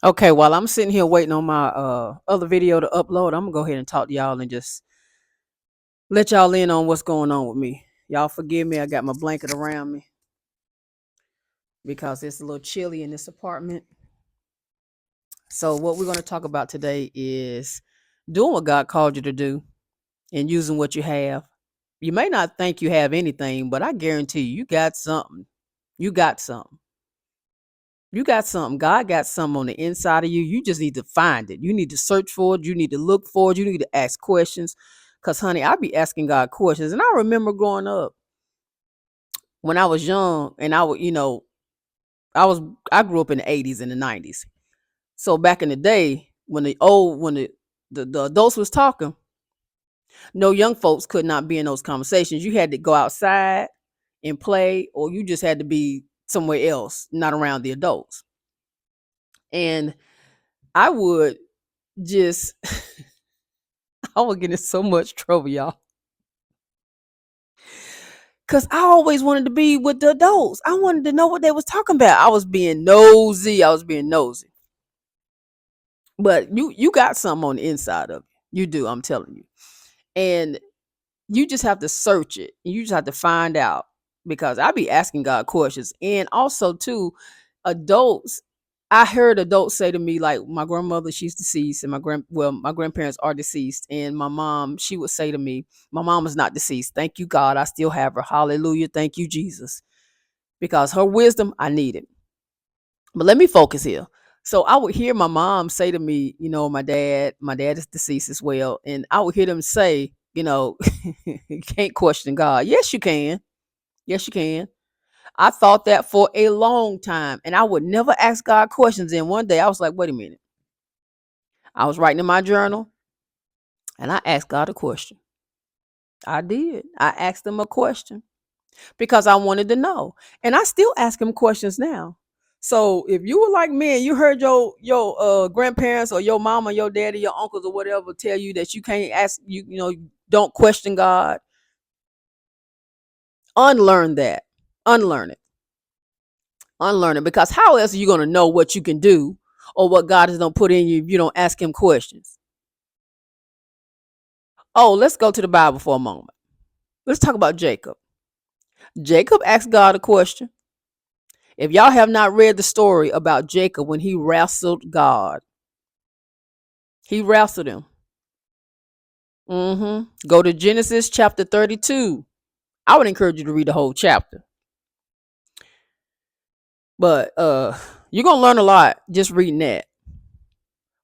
Okay, while I'm sitting here waiting on my other video to upload, I'm gonna go ahead and talk to y'all and just let y'all in on what's going on with me. Y'all forgive me, I got my blanket around me because it's a little chilly in this apartment. So what we're gonna talk about today is doing what God called you to do and using what you have. You may not think you have anything, but I guarantee you got something. You got something. You got something. God got something on the inside of you. You just need to find it. You need to search for it. You need to look for it. You need to ask questions. Cause honey, I be asking God questions. And I remember growing up when I was young and I would, I was I grew up in the 80s and the 90s. So back in the day, when the adults was talking, no young folks could not be in those conversations. You had to go outside and play, or you just had to be somewhere else, not around the adults. And I would just I would get in so much trouble, y'all. Cause I always wanted to be with the adults. I wanted to know what they was talking about. I was being nosy. I was being nosy. But you got something on the inside of you. You do, I'm telling you. And you just have to search it. You just have to find out. Because I be asking God questions. And also too, adults, I heard adults say to me, like my grandmother, she's deceased, and my grandparents are deceased, and my mom, she would say to me, my mom is not deceased. Thank you, God, I still have her. Hallelujah, thank you, Jesus, because her wisdom I needed. But let me focus here. So I would hear my mom say to me, my dad is deceased as well, and I would hear them say, you can't question God. Yes, you can. Yes, you can. I thought that for a long time, and I would never ask God questions. And one day I was like, wait a minute. I was writing in my journal and I asked God a question. I did. I asked him a question because I wanted to know. And I still ask him questions now. So if you were like me and you heard your grandparents or your mama, your daddy, your uncles or whatever tell you that you can't ask don't question God, unlearn that. Unlearn it. Unlearn it, because how else are you going to know what you can do or what God is going to put in you if you don't ask him questions? Oh, let's go to the Bible for a moment. Let's talk about Jacob. Jacob asked God a question. If y'all have not read the story about Jacob when he wrestled God, he wrestled him. Go to Genesis chapter 32. I would encourage you to read the whole chapter. But you're going to learn a lot just reading that.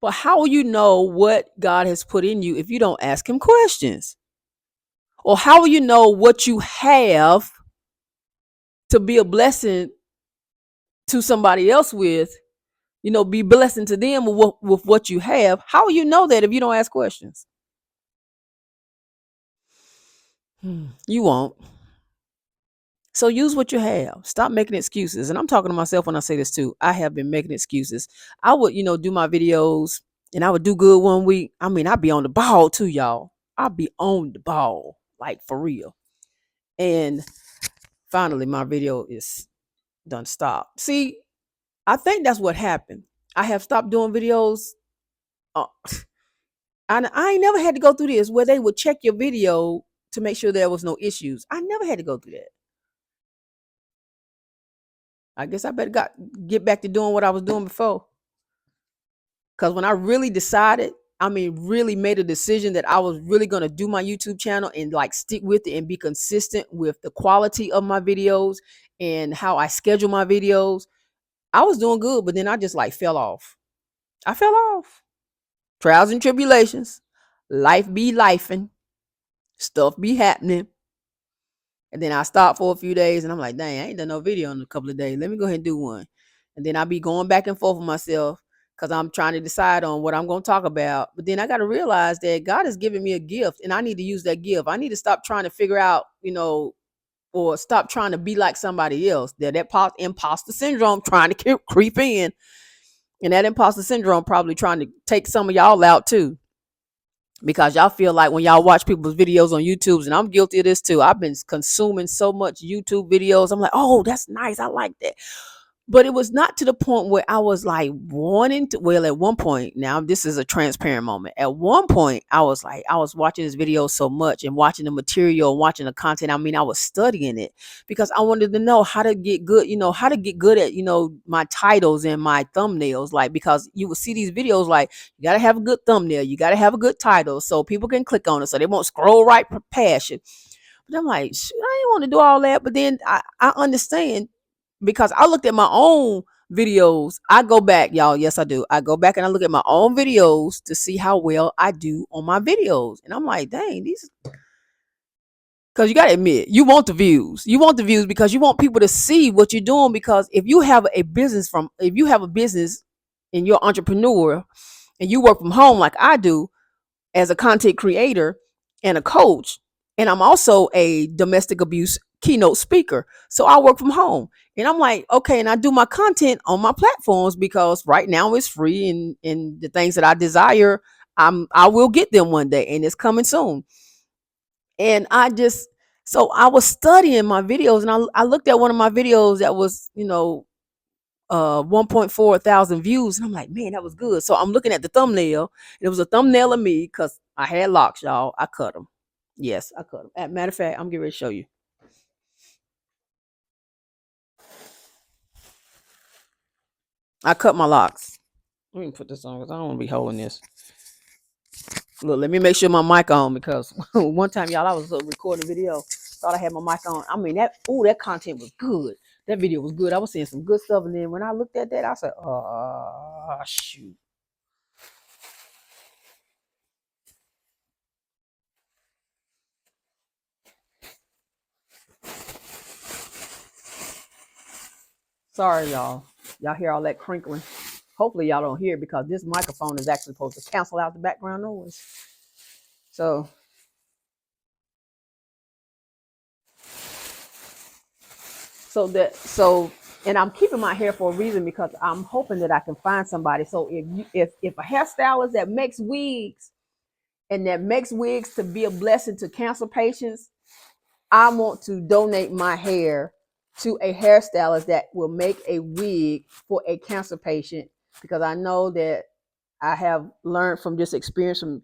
But how will you know what God has put in you if you don't ask him questions? Or how will you know what you have to be a blessing to somebody else with, be blessing to them with what you have? How will you know that if you don't ask questions? You won't. So use what you have. Stop making excuses. And I'm talking to myself when I say this too. I have been making excuses. I would, do my videos and I would do good one week. I mean, I'd be on the ball too, y'all. I'd be on the ball, like for real. And finally, my video is done. Stop. See, I think that's what happened. I have stopped doing videos. Uh, and I ain't never had to go through this where they would check your video to make sure there was no issues. I never had to go through that. I guess I better get back to doing what I was doing before. Because when I really decided, really made a decision that I was really going to do my YouTube channel and like stick with it and be consistent with the quality of my videos and how I schedule my videos, I was doing good. But then I just like fell off. I fell off. Trials and tribulations. Life be lifing. Stuff be happening. And then I stopped for a few days and I'm like, dang, I ain't done no video in a couple of days. Let me go ahead and do one. And then I'll be going back and forth with myself because I'm trying to decide on what I'm going to talk about. But then I got to realize that God has given me a gift and I need to use that gift. I need to stop trying to figure out, or stop trying to be like somebody else. That imposter syndrome trying to creep in. And that imposter syndrome probably trying to take some of y'all out too. Because y'all feel like when y'all watch people's videos on YouTube, and I'm guilty of this too. I've been consuming so much YouTube videos. I'm like, oh, that's nice. I like that. But it was not to the point where I was like wanting to. Well, at one point, now this is a transparent moment. At one point, I was like, I was watching this video so much and watching the material, watching the content. I mean, I was studying it because I wanted to know how to get good, how to get good at, my titles and my thumbnails. Like, because you will see these videos, like, you got to have a good thumbnail, you got to have a good title so people can click on it so they won't scroll right past you. But I'm like, shoot, I didn't want to do all that. But then I understand because I looked at my own videos. I go back, y'all. Yes, I do. I go back and I look at my own videos to see how well I do on my videos. And I'm like, dang, these. Because you got to admit, you want the views. You want the views because you want people to see what you're doing. Because if you have a business and you're an entrepreneur and you work from home like I do, as a content creator and a coach. And I'm also a domestic abuse keynote speaker. So I work from home. And I'm like, okay, and I do my content on my platforms because right now it's free and the things that I desire, I will get them one day and it's coming soon. And so I was studying my videos and I looked at one of my videos that was, 1.4 thousand views. And I'm like, man, that was good. So I'm looking at the thumbnail. It was a thumbnail of me because I had locks, y'all. I cut them. Yes, I cut them. As a matter of fact, I'm getting ready to show you. I cut my locks. Let me put this on because I don't want to be holding this. Look, let me make sure my mic on because one time, y'all, I was recording a video. Thought I had my mic on. I mean, that content was good. That video was good. I was seeing some good stuff. And then when I looked at that, I said, oh, shoot. Sorry, y'all. Y'all hear all that crinkling? Hopefully, y'all don't hear it because this microphone is actually supposed to cancel out the background noise. So, and I'm keeping my hair for a reason because I'm hoping that I can find somebody. So if a hairstylist that makes wigs and that makes wigs to be a blessing to cancer patients, I want to donate my hair to a hairstylist that will make a wig for a cancer patient because I know that I have learned from this experience from,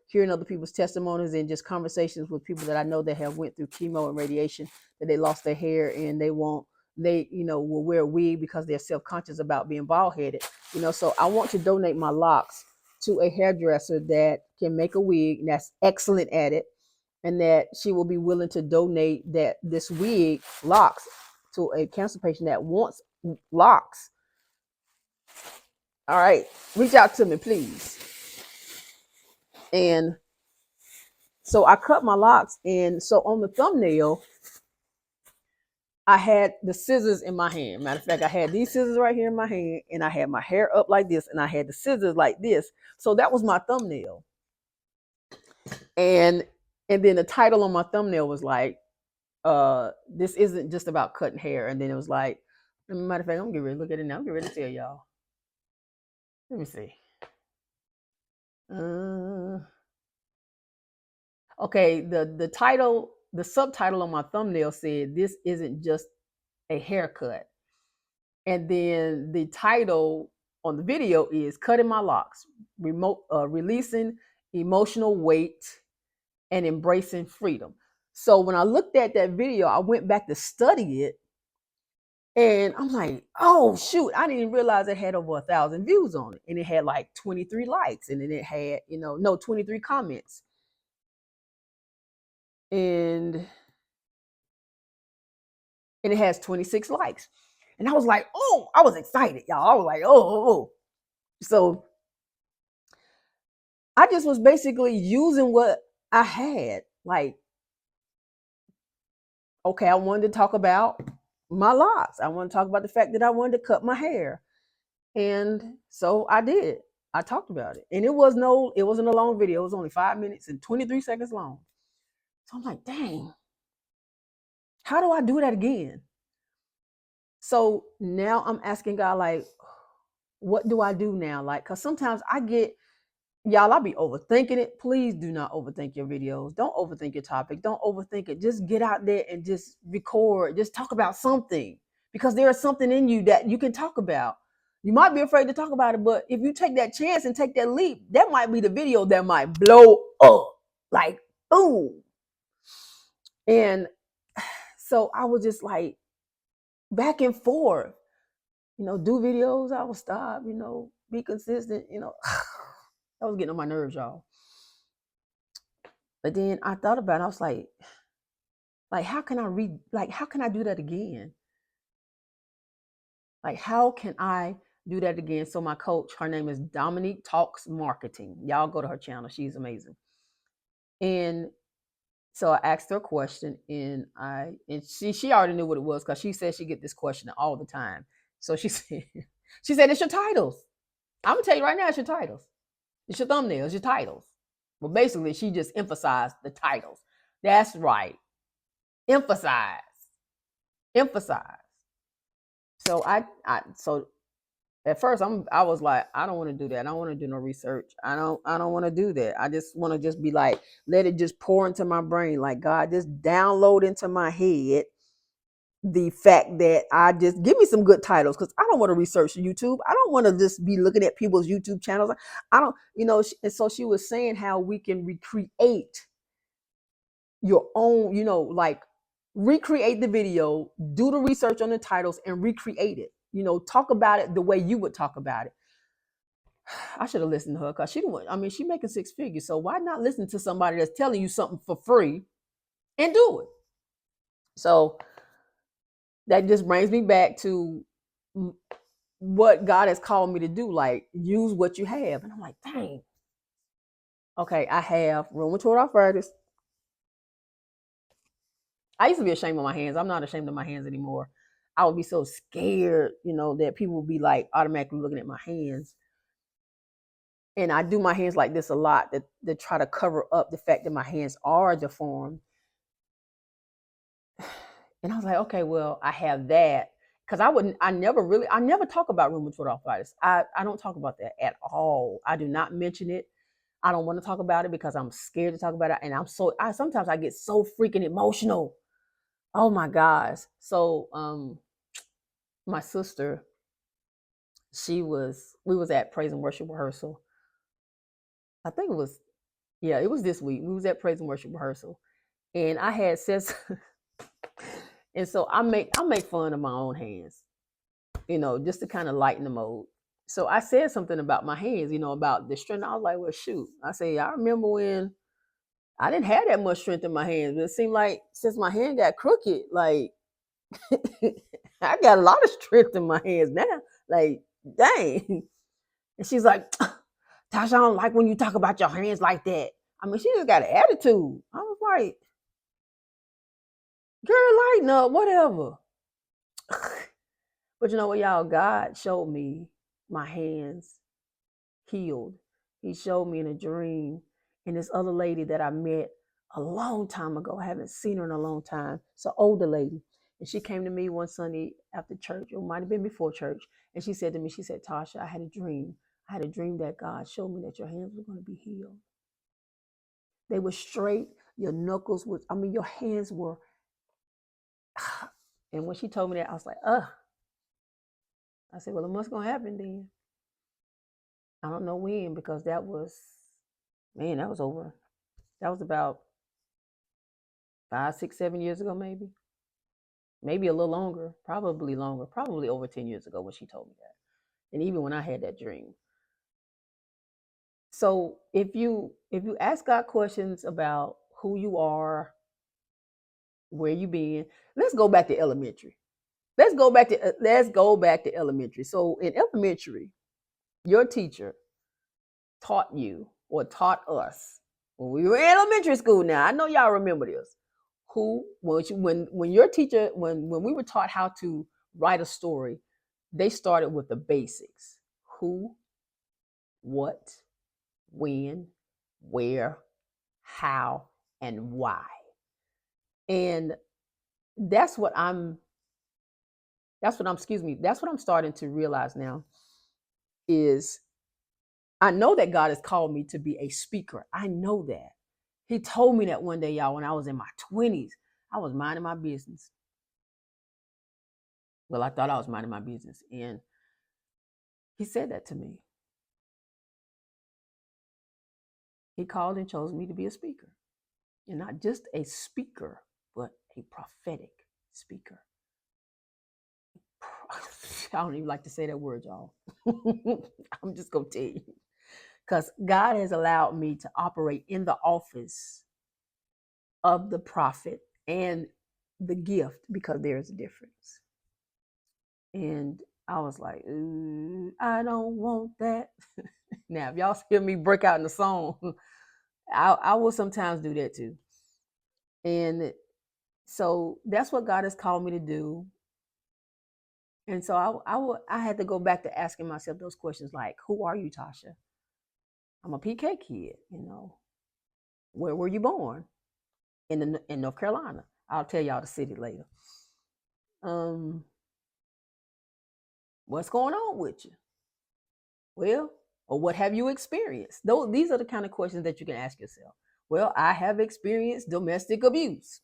hearing other people's testimonies and just conversations with people that I know that have went through chemo and radiation, that they lost their hair and will wear a wig because they're self-conscious about being bald headed, so I want to donate my locks to a hairdresser that can make a wig and that's excellent at it. And that she will be willing to donate this wig locks to a cancer patient that wants locks. All right, reach out to me, please. And so I cut my locks, and so on the thumbnail, I had the scissors in my hand. Matter of fact, I had these scissors right here in my hand, and I had my hair up like this, and I had the scissors like this. So that was my thumbnail. And then the title on my thumbnail was like, this isn't just about cutting hair. And then it was like, matter of fact, I'm getting ready to look at it now. I'm getting ready to tell y'all. Let me see. Okay, the title, the subtitle on my thumbnail said, "This isn't just a haircut." And then the title on the video is "Cutting My Locks, Releasing Emotional Weight and Embracing Freedom." So when I looked at that video, I went back to study it. And I'm like, oh shoot, I didn't realize it had over 1,000 views on it. And it had like 23 likes. And then it had, 23 comments. And it has 26 likes. And I was like, oh, I was excited, y'all. I was like, oh. So I just was basically using what I had. Like, okay, I wanted to talk about my locks. I want to talk about the fact that I wanted to cut my hair. And so I did. I talked about it. And it wasn't a long video. It was only 5 minutes and 23 seconds long. So I'm like, dang, how do I do that again? So now I'm asking God, like, what do I do now? Like, because sometimes I'll be overthinking it. Please do not overthink your videos. Don't overthink your topic. Don't overthink it. Just get out there and just record. Just talk about something. because there is something in you that you can talk about. You might be afraid to talk about it, but if you take that chance and take that leap, that might be the video that might blow up, like boom. And so I was just like back and forth, do videos, I will stop, be consistent, that was getting on my nerves, y'all. But then I thought about it, I was like, how can I do that again? Like, how can I do that again? So my coach, her name is Dominique Talks Marketing. Y'all go to her channel. She's amazing. And so I asked her a question, and she already knew what it was because she said she get this question all the time. So she said, it's your titles. I'm gonna tell you right now, it's your titles. It's your thumbnails, your titles. Well, basically, she just emphasized the titles. That's right. Emphasize. So so at first I was like, I don't want to do that. I don't want to do no research. I don't want to do that. I just want to just be like, let it just pour into my brain. Like, God, just download into my head the fact that I just give me some good titles, because I don't want to research YouTube. I don't want to just be looking at people's YouTube channels. I don't, and so she was saying how we can recreate your own, like recreate the video, do the research on the titles and recreate it. Talk about it the way you would talk about it. I should have listened to her, because she making six figures. So why not listen to somebody that's telling you something for free and do it? So that just brings me back to what God has called me to do, like use what you have. And I'm like, dang. Okay, I have rheumatoid arthritis. I used to be ashamed of my hands. I'm not ashamed of my hands anymore. I would be so scared, that people would be like automatically looking at my hands. And I do my hands like this a lot to try to cover up the fact that my hands are deformed. And I was like, okay, well, I have that. Because I never talk about rheumatoid arthritis. I don't talk about that at all. I do not mention it. I don't want to talk about it because I'm scared to talk about it. And sometimes I get so freaking emotional. Oh my gosh. So my sister, we was at praise and worship rehearsal. I think it was this week. We was at praise and worship rehearsal. And I had said and so I make fun of my own hands, just to kind of lighten the mode. So I said something about my hands, about the strength. I was like, well, shoot. I say, I remember when I didn't have that much strength in my hands, but it seemed like since my hand got crooked, like I got a lot of strength in my hands now. Like, dang. And she's like, Tasha, I don't like when you talk about your hands like that. I mean, she just got an attitude. I was like, girl, lighten up, whatever. But you know what, y'all? God showed me my hands healed. He showed me in a dream. And this other lady that I met a long time ago, I haven't seen her in a long time. It's an older lady. And she came to me one Sunday after church. It might have been before church. And she said to me, Tasha, I had a dream. I had a dream that God showed me that your hands were going to be healed. They were straight. Your knuckles your hands were. And when she told me that, I was like, ugh. I said, well, it must gonna happen then. I don't know when, because that was over. That was about 5, 6, 7 years ago, maybe. Maybe a little longer, probably over 10 years ago when she told me that. And even when I had that dream. So if you ask God questions about who you are, where you been, let's go back to elementary. Let's go back to elementary. So in elementary, your teacher taught you or taught us when we were in elementary school. Now I know y'all remember this. When your teacher, when we were taught how to write a story, they started with the basics: who, what, when, where, how, and why. And that's what I'm starting to realize now is I know that God has called me to be a speaker. I know that. He told me that one day, y'all, when I was in my 20s. I was minding my business. Well, I thought I was minding my business. And he said that to me. He called and chose me to be a speaker. And not just a speaker, but a prophetic speaker. I don't even like to say that word, y'all. I'm just going to tell you. Because God has allowed me to operate in the office of the prophet and the gift, because there's a difference. And I was like, I don't want that. Now, if y'all hear me break out in the song, I will sometimes do that too. And so that's what God has called me to do. And so I had to go back to asking myself those questions like, who are you, Tasha? I'm a PK kid, you know. Where were you born? In North Carolina. I'll tell y'all the city later. What's going on with you? Well, or what have you experienced? These are the kind of questions that you can ask yourself. Well, I have experienced domestic abuse.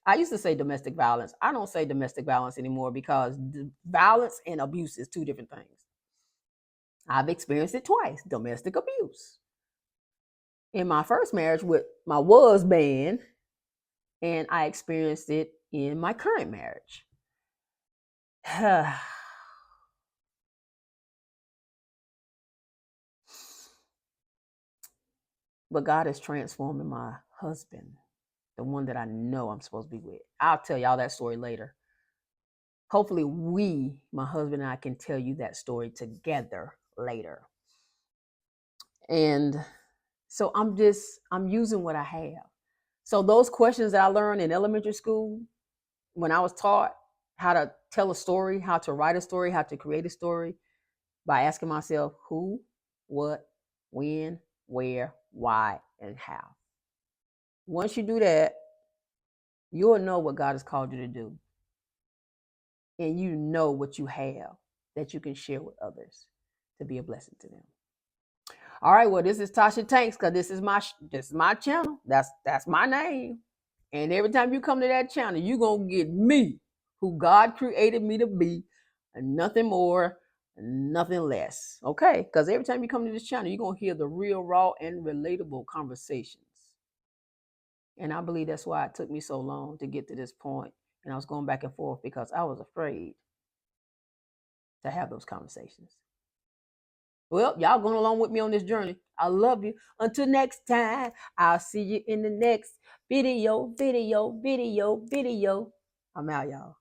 I used to say domestic violence. I don't say domestic violence anymore because violence and abuse is two different things. I've experienced it twice, domestic abuse. In my first marriage with my husband, and I experienced it in my current marriage. But God is transforming my husband, the one that I know I'm supposed to be with. I'll tell y'all that story later. Hopefully, my husband and I, can tell you that story together later. And so I'm using what I have. So those questions that I learned in elementary school, when I was taught how to tell a story, how to write a story, how to create a story, by asking myself who, what, when, where, why, and how. Once you do that, you'll know what God has called you to do. And you know what you have that you can share with others to be a blessing to them. All right, well, this is Tasha Tanks, because this is my channel. That's my name. And every time you come to that channel, you're gonna get me, who God created me to be, and nothing more, and nothing less. Okay? Because every time you come to this channel, you're gonna hear the real, raw, and relatable conversations. And I believe that's why it took me so long to get to this point. And I was going back and forth because I was afraid to have those conversations. Well, y'all going along with me on this journey. I love you. Until next time, I'll see you in the next video. I'm out, y'all.